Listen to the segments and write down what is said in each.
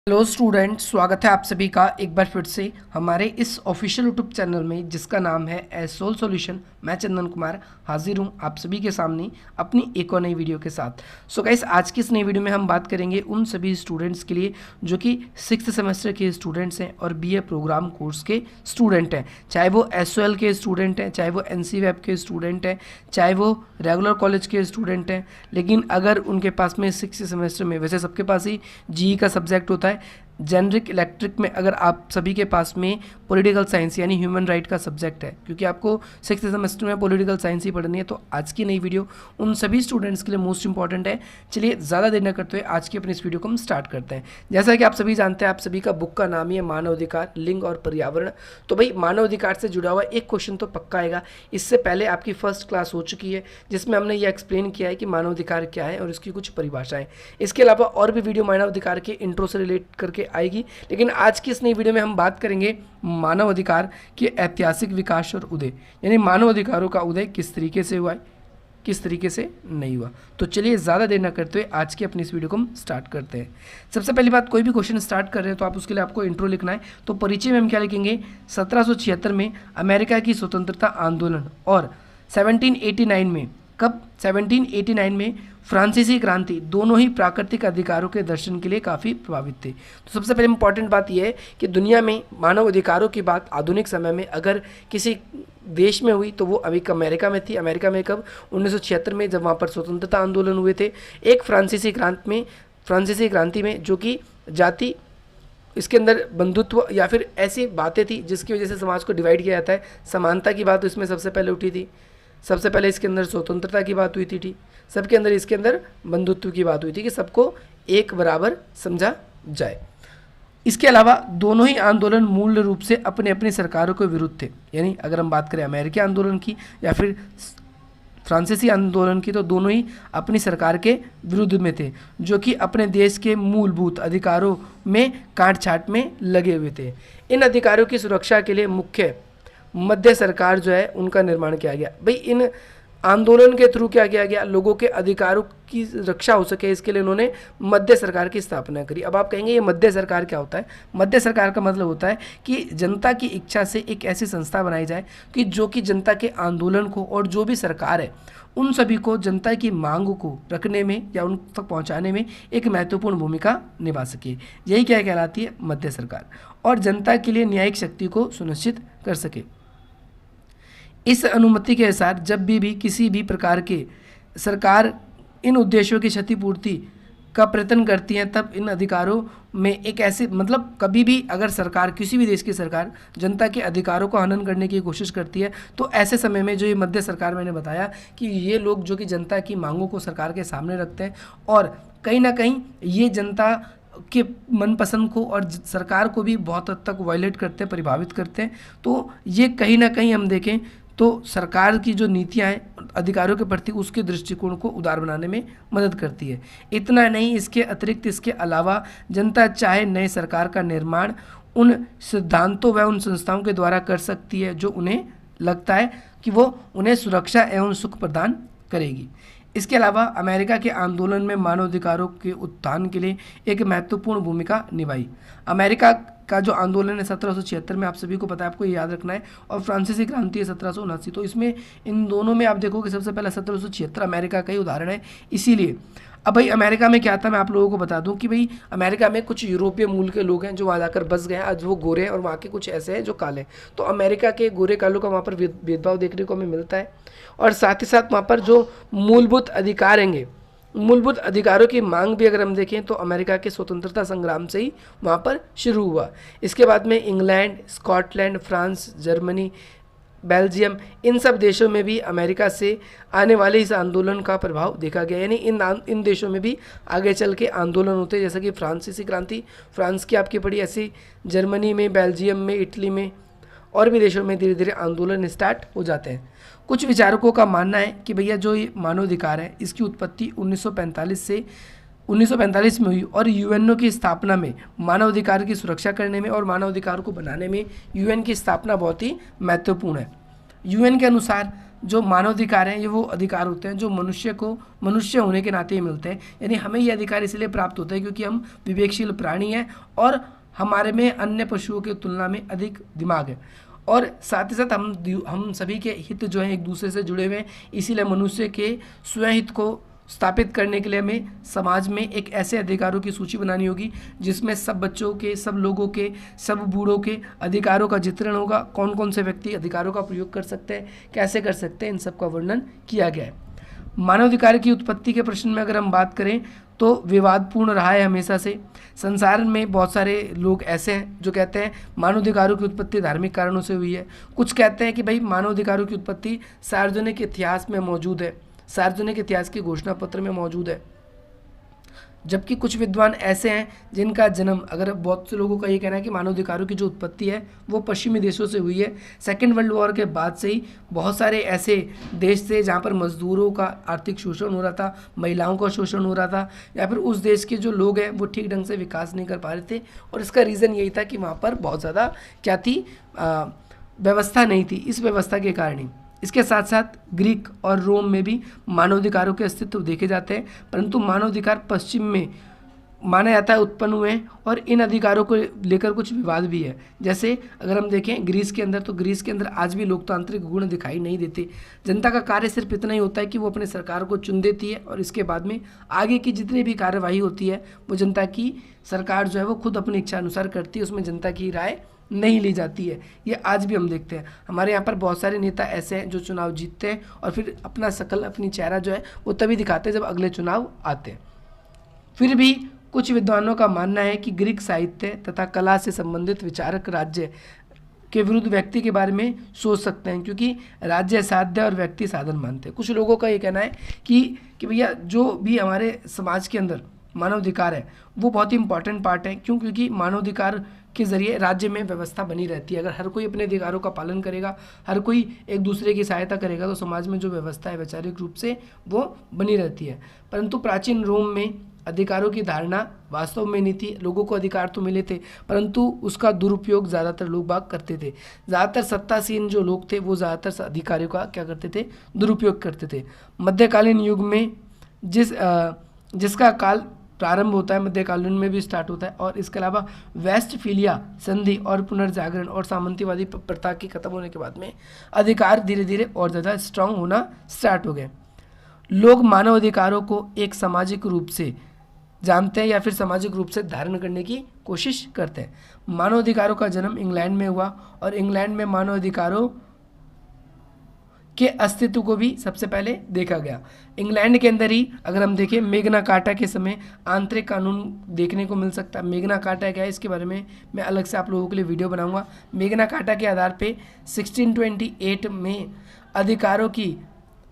Hello student, स्वागत है आप सभी का एक बार फिर से हमारे इस ऑफिशियल यूट्यूब चैनल में जिसका नाम है एसोल सॉल्यूशन। मैं चंदन कुमार हाजिर हूँ आप सभी के सामने अपनी एक और नई वीडियो के साथ। सो गाइस, आज की इस नई वीडियो में हम बात करेंगे उन सभी स्टूडेंट्स के लिए जो कि 6th सेमेस्टर के स्टूडेंट्स हैं और बीए प्रोग्राम कोर्स के स्टूडेंट हैं, चाहे वो एसओएल के स्टूडेंट हैं, चाहे वो एनसी वेब के स्टूडेंट हैं, चाहे वो रेगुलर कॉलेज के स्टूडेंट हैं। लेकिन अगर उनके पास में 6th सेमेस्टर में, वैसे सबके पास ही जीई का सब्जेक्ट होता है, जेनरिक इलेक्ट्रिक में अगर आप सभी के पास में पॉलिटिकल साइंस यानी ह्यूमन राइट का सब्जेक्ट है, क्योंकि आपको 6th सेमेस्टर में पॉलिटिकल साइंस ही पढ़नी है, तो आज की नई वीडियो उन सभी स्टूडेंट्स के लिए मोस्ट इंपॉर्टेंट है। चलिए ज़्यादा देर न करते हुए आज की अपनी इस वीडियो को हम स्टार्ट करते हैं। जैसा कि आप सभी जानते हैं, आप सभी का बुक का नाम ही है मानव अधिकार, लिंग और पर्यावरण। तो भाई, मानव अधिकार से जुड़ा हुआ एक क्वेश्चन तो पक्का आएगा। इससे पहले आपकी फर्स्ट क्लास हो चुकी है जिसमें हमने ये एक्सप्लेन किया है कि मानव अधिकार क्या है और इसकी कुछ परिभाषाएं। इसके अलावा और भी वीडियो मानव अधिकार के इंट्रो से रिलेट करके आएगी, लेकिन आज की इस नई वीडियो में हम बात करेंगे मानव अधिकार के ऐतिहासिक विकास और उदय, यानी मानव अधिकारों का उदय किस तरीके से हुआ है, किस तरीके से नहीं हुआ। तो चलिए ज़्यादा देर न करते हुए आज की अपनी इस वीडियो को हम स्टार्ट करते हैं। सबसे पहली बात, कोई भी क्वेश्चन स्टार्ट कर रहे हैं तो आप उसके लिए आपको इंट्रो लिखना है। तो परिचय में हम क्या लिखेंगे, 1776 में अमेरिका की स्वतंत्रता आंदोलन और 1789 में, कब, 1789 में फ्रांसीसी क्रांति, दोनों ही प्राकृतिक अधिकारों के दर्शन के लिए काफ़ी प्रभावित थे। तो सबसे पहले इंपॉर्टेंट बात यह है कि दुनिया में मानव अधिकारों की बात आधुनिक समय में अगर किसी देश में हुई तो वो अभी अमेरिका में थी। अमेरिका में कब, 1976 में, जब वहाँ पर स्वतंत्रता आंदोलन हुए थे। एक फ्रांसीसी क्रांति में जो कि जाति, इसके अंदर बंधुत्व या फिर ऐसी बातें थी जिसकी वजह से समाज को डिवाइड किया जाता है। समानता की बात इसमें सबसे पहले उठी थी, सबसे पहले इसके अंदर स्वतंत्रता की बात हुई थी, सबके अंदर इसके अंदर बंधुत्व की बात हुई थी कि सबको एक बराबर समझा जाए। इसके अलावा दोनों ही आंदोलन मूल रूप से अपने अपनी सरकारों के विरुद्ध थे। यानी अगर हम बात करें अमेरिकी आंदोलन की या फिर फ्रांसीसी आंदोलन की, तो दोनों ही अपनी सरकार के विरुद्ध में थे, जो कि अपने देश के मूलभूत अधिकारों में काट छाट में लगे हुए थे। इन अधिकारों की सुरक्षा के लिए मुख्य मध्य सरकार जो है उनका निर्माण किया गया। भाई, इन आंदोलन के थ्रू क्या किया गया, लोगों के अधिकारों की रक्षा हो सके इसके लिए उन्होंने मध्य सरकार की स्थापना करी। अब आप कहेंगे ये मध्य सरकार क्या होता है? मध्य सरकार का मतलब होता है कि जनता की इच्छा से एक ऐसी संस्था बनाई जाए कि जो कि जनता के आंदोलन को और जो भी सरकार है उन सभी को जनता की मांग को रखने में या उन तक पहुंचाने में एक महत्वपूर्ण भूमिका निभा सके। यही क्या कहलाती है, मध्य सरकार, और जनता के लिए न्यायिक शक्ति को सुनिश्चित कर सके। इस अनुमति के अनुसार जब भी किसी भी प्रकार के सरकार इन उद्देश्यों की क्षतिपूर्ति का प्रयत्न करती है, तब इन अधिकारों में एक ऐसे, मतलब कभी भी अगर सरकार, किसी भी देश की सरकार जनता के अधिकारों को हनन करने की कोशिश करती है, तो ऐसे समय में जो ये मध्य सरकार, मैंने बताया कि ये लोग जो कि जनता की मांगों को सरकार के सामने रखते हैं और कहीं ना कहीं ये जनता के मनपसंद को और सरकार को भी बहुत हद तक वायलेट करते हैं, प्रभावित करते हैं। तो ये कहीं ना कहीं हम देखें तो सरकार की जो नीतियां हैं अधिकारों के प्रति, उसके दृष्टिकोण को उदार बनाने में मदद करती है। इतना नहीं, इसके अतिरिक्त, इसके अलावा जनता चाहे नए सरकार का निर्माण उन सिद्धांतों व उन संस्थाओं के द्वारा कर सकती है जो उन्हें लगता है कि वो उन्हें सुरक्षा एवं सुख प्रदान करेगी। इसके अलावा अमेरिका के आंदोलन में मानवाधिकारों के उत्थान के लिए एक महत्वपूर्ण भूमिका निभाई। अमेरिका का जो आंदोलन है 1776 में, आप सभी को पता है, आपको ये याद रखना है, और फ्रांसीसी क्रांति है 1779। तो इसमें इन दोनों में आप देखोगे सबसे पहला 1776 अमेरिका का ही उदाहरण है। इसीलिए अब भाई अमेरिका में क्या था, मैं आप लोगों को बता दूं कि भाई अमेरिका में कुछ यूरोपीय मूल के लोग हैं जो वहाँ जाकर बस गए हैं। आज वो गोरे हैं और वहाँ के कुछ ऐसे हैं जो काले हैं। तो अमेरिका के गोरे कालों का वहाँ पर भेदभाव देखने को हमें मिलता है, और साथ ही साथ वहाँ पर जो मूलभूत अधिकार हैंगे, मूलभूत अधिकारों की मांग भी अगर हम देखें तो अमेरिका के स्वतंत्रता संग्राम से ही वहाँ पर शुरू हुआ। इसके बाद में England, Scotland, France, Germany, Belgium, इन सब देशों में भी अमेरिका से आने वाले इस आंदोलन का प्रभाव देखा गया। यानी इन देशों में भी आगे चल के आंदोलन होते हैं, जैसे कि फ्रांसीसी क्रांति फ्रांस की आपकी पड़ी, ऐसी जर्मनी में, बेल्जियम में, इटली में और भी देशों में धीरे धीरे आंदोलन स्टार्ट हो जाते हैं। कुछ विचारकों का मानना है कि भैया जो ये मानवाधिकार है इसकी उत्पत्ति 1945 में हुई, और यूएनओ की स्थापना में मानवाधिकार की सुरक्षा करने में और मानवाधिकार को बनाने में यूएन की स्थापना बहुत ही महत्वपूर्ण है। यूएन के अनुसार जो मानवाधिकार हैं ये वो अधिकार होते हैं जो मनुष्य को मनुष्य होने के नाते ही मिलते हैं। यानी हमें ये अधिकार इसलिए प्राप्त होते हैं क्योंकि हम विवेकशील प्राणी हैं और हमारे में अन्य पशुओं की तुलना में अधिक दिमाग है, और साथ ही साथ हम सभी के हित जो है एक दूसरे से जुड़े हुए हैं। इसीलिए मनुष्य के स्वयं हित को स्थापित करने के लिए हमें समाज में एक ऐसे अधिकारों की सूची बनानी होगी जिसमें सब बच्चों के, सब लोगों के, सब बूढ़ों के अधिकारों का चित्रण होगा। कौन कौन से व्यक्ति अधिकारों का प्रयोग कर सकते हैं, कैसे कर सकते हैं, इन सब का वर्णन किया गया है। मानवाधिकार की उत्पत्ति के प्रश्न में अगर हम बात करें तो विवादपूर्ण रहा है हमेशा से। संसार में बहुत सारे लोग ऐसे हैं जो कहते हैं मानवाधिकारों की उत्पत्ति धार्मिक कारणों से हुई है। कुछ कहते हैं कि भाई मानवाधिकारों की उत्पत्ति सार्वजनिक इतिहास में मौजूद है, सार्वजनिक इतिहास के घोषणा पत्र में मौजूद है। जबकि कुछ विद्वान ऐसे हैं जिनका जन्म, अगर बहुत से लोगों का ये कहना है कि मानवाधिकारों की जो उत्पत्ति है वो पश्चिमी देशों से हुई है। सेकेंड वर्ल्ड वॉर के बाद से ही बहुत सारे ऐसे देश थे जहाँ पर मजदूरों का आर्थिक शोषण हो रहा था, महिलाओं का शोषण हो रहा था, या फिर उस देश के जो लोग हैं वो ठीक ढंग से विकास नहीं कर पा रहे थे। और इसका रीज़न यही था कि वहाँ पर बहुत ज़्यादा क्या थी, व्यवस्था नहीं थी। इस व्यवस्था के कारण ही इसके साथ साथ ग्रीक और रोम में भी मानवाधिकारों के अस्तित्व देखे जाते हैं, परंतु मानवाधिकार पश्चिम में माना जाता है उत्पन्न हुए हैं और इन अधिकारों को लेकर कुछ विवाद भी है। जैसे अगर हम देखें ग्रीस के अंदर, तो ग्रीस के अंदर आज भी लोकतांत्रिक गुण दिखाई नहीं देते। जनता का कार्य सिर्फ इतना ही होता है कि वो अपने सरकार को चुन देती है और इसके बाद में आगे की जितनी भी कार्यवाही होती है वो जनता की सरकार जो है वो खुद अपनी इच्छा अनुसार करती है, उसमें जनता की राय नहीं ली जाती है। ये आज भी हम देखते हैं। हमारे यहाँ पर बहुत सारे नेता ऐसे हैं जो चुनाव जीतते हैं और फिर अपना शकल, अपनी चेहरा जो है वो तभी दिखाते हैं जब अगले चुनाव आते हैं। फिर भी कुछ विद्वानों का मानना है कि ग्रीक साहित्य तथा कला से संबंधित विचारक राज्य के विरुद्ध व्यक्ति के बारे में सोच सकते हैं, क्योंकि राज्य साध्य और व्यक्ति साधन मानते हैं। कुछ लोगों का ये कहना है कि भैया जो भी हमारे समाज के अंदर मानवाधिकार है वो बहुत ही इंपॉर्टेंट पार्ट है। क्यों? क्योंकि मानवाधिकार के ज़रिए राज्य में व्यवस्था बनी रहती है। अगर हर कोई अपने अधिकारों का पालन करेगा, हर कोई एक दूसरे की सहायता करेगा, तो समाज में जो व्यवस्था है वैचारिक रूप से वो बनी रहती है। परंतु प्राचीन रोम में अधिकारों की धारणा वास्तव में नहीं थी। लोगों को अधिकार तो मिले थे परंतु उसका दुरुपयोग ज़्यादातर लोग बाग करते थे। ज़्यादातर सत्तासीन जो लोग थे वो ज़्यादातर अधिकारियों का क्या करते थे, दुरुपयोग करते थे। मध्यकालीन युग में जिसका काल प्रारंभ होता है, मध्यकालीन में भी स्टार्ट होता है, और इसके अलावा वेस्टफीलिया संधि और पुनर्जागरण और सामंतीवादी प्रथा के खत्म होने के बाद में अधिकार धीरे धीरे और ज़्यादा स्ट्रांग होना स्टार्ट हो गए। लोग मानव अधिकारों को एक सामाजिक रूप से जानते हैं या फिर सामाजिक रूप से धारण करने की कोशिश करते हैं। मानव अधिकारों का जन्म इंग्लैंड में हुआ और इंग्लैंड में मानव अधिकारों के अस्तित्व को भी सबसे पहले देखा गया। इंग्लैंड के अंदर ही अगर हम देखें मेगना कार्टा के समय आंतरिक कानून देखने को मिल सकता है। मेगना कार्टा क्या है इसके बारे में मैं अलग से आप लोगों के लिए वीडियो बनाऊंगा। मेगना कार्टा के आधार पे 1628 में अधिकारों की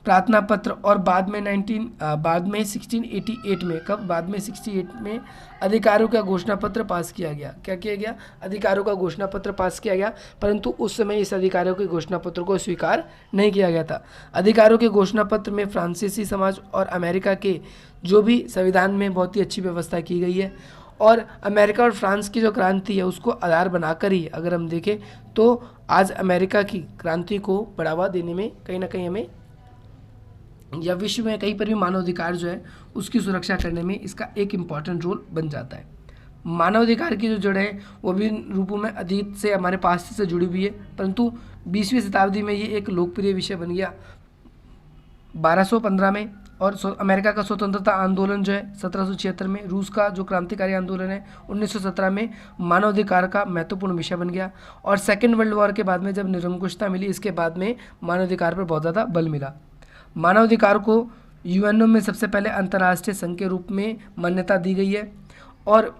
प्रार्थना पत्र और बाद में 1688 में बाद में 68 में अधिकारों का घोषणा पत्र पास किया गया। क्या किया गया? अधिकारों का घोषणा पत्र पास किया गया, परंतु उस समय इस अधिकारों के घोषणा पत्र को स्वीकार नहीं किया गया था। अधिकारों के घोषणा पत्र में फ्रांसीसी समाज और अमेरिका के जो भी संविधान में बहुत ही अच्छी व्यवस्था की गई है, और अमेरिका और फ्रांस की जो क्रांति है उसको आधार बनाकर ही अगर हम देखें तो आज अमेरिका की क्रांति को बढ़ावा देने में कहीं ना कहीं हमें, या विश्व में कहीं पर भी मानवाधिकार जो है उसकी सुरक्षा करने में इसका एक इम्पॉर्टेंट रोल बन जाता है। मानवाधिकार की जो जड़ है वो विभिन्न रूपों में अतीत से हमारे पास से जुड़ी हुई है, परंतु 20वीं शताब्दी में ये एक लोकप्रिय विषय बन गया 1215 में। और अमेरिका का स्वतंत्रता आंदोलन जो है 1776 में, रूस का जो क्रांतिकारी आंदोलन है 1917 में मानवाधिकार का महत्वपूर्ण विषय बन गया। और सेकेंड वर्ल्ड वॉर के बाद में जब निरंकुशता मिली, इसके बाद में मानवाधिकार पर बहुत ज़्यादा बल मिला। मानवाधिकार को यूएनओ में सबसे पहले अंतर्राष्ट्रीय संघ के रूप में मान्यता दी गई है, और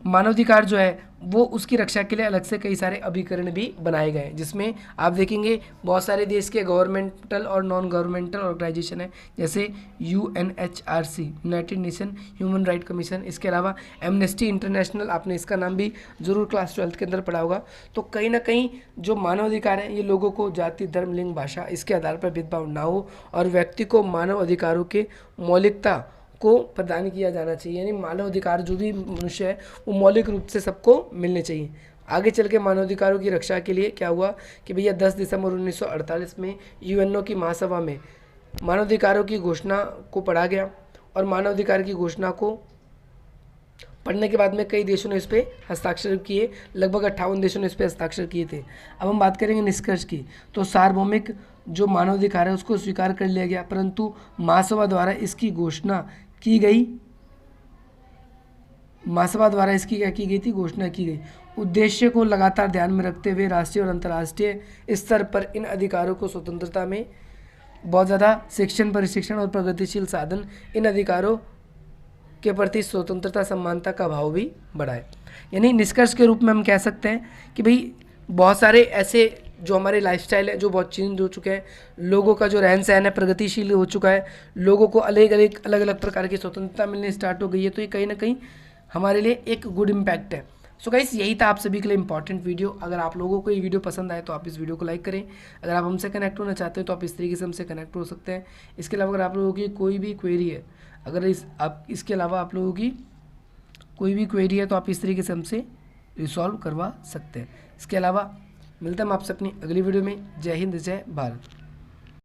मानवाधिकार जो है वो उसकी रक्षा के लिए अलग से कई सारे अभिकरण भी बनाए गए हैं, जिसमें आप देखेंगे बहुत सारे देश के गवर्नमेंटल और नॉन गवर्नमेंटल ऑर्गेनाइजेशन है, जैसे UNHRC United nation human right commission, इसके अलावा एमनेस्टी इंटरनेशनल, आपने इसका नाम भी जरूर क्लास 12th के अंदर पढ़ा होगा। तो कहीं ना कहीं जो मानवाधिकार है ये लोगों को जाति, धर्म, लिंग, भाषा इसके आधार पर भेदभाव ना हो और व्यक्ति को मानव अधिकारों के मौलिकता को प्रदान किया जाना चाहिए। यानी मानव अधिकार जो भी मनुष्य है वो मौलिक रूप से सबको मिलने चाहिए। आगे चल के मानवाधिकारों की रक्षा के लिए क्या हुआ कि भैया 10 दिसंबर 1948 में यूएनओ की महासभा में मानवाधिकारों की घोषणा को पढ़ा गया और मानवाधिकार की घोषणा को पढ़ने के बाद में कई देशों ने इस पर हस्ताक्षर किए, लगभग 58 देशों ने इस पर हस्ताक्षर किए थे। अब हम बात करेंगे निष्कर्ष की, तो सार्वभौमिक जो मानवाधिकार है उसको स्वीकार कर लिया गया, परंतु महासभा द्वारा इसकी घोषणा की गई, महासभा द्वारा इसकी क्या की गई थी, घोषणा की गई। उद्देश्य को लगातार ध्यान में रखते हुए राष्ट्रीय और अंतर्राष्ट्रीय स्तर पर इन अधिकारों को स्वतंत्रता में बहुत ज़्यादा शिक्षण, प्रशिक्षण और प्रगतिशील साधन इन अधिकारों के प्रति स्वतंत्रता, समानता का भाव भी बढ़ाए। यानी निष्कर्ष के रूप में हम कह सकते हैं कि भाई बहुत सारे ऐसे जो हमारे लाइफस्टाइल है जो बहुत चेंज हो चुके हैं, लोगों का जो रहन सहन है प्रगतिशील हो चुका है, लोगों को अलग अलग प्रकार की स्वतंत्रता मिलने स्टार्ट हो गई है, तो ये कहीं ना कहीं हमारे लिए एक गुड इम्पैक्ट है। सो गाइस, यही था आप सभी के लिए इंपॉर्टेंट वीडियो। अगर आप लोगों को ये वीडियो पसंद आए तो आप इस वीडियो को लाइक करें। अगर आप हमसे कनेक्ट होना चाहते हैं तो आप इस तरीके से हमसे कनेक्ट हो सकते हैं। इसके अलावा अगर आप लोगों की कोई भी क्वेरी है, अगर इसके अलावा आप लोगों की कोई भी क्वेरी है तो आप इस तरीके से हमसे रिसॉल्व करवा सकते हैं। इसके अलावा मिलते हैं हम आपसे अपनी अगली वीडियो में। जय हिंद, जय भारत।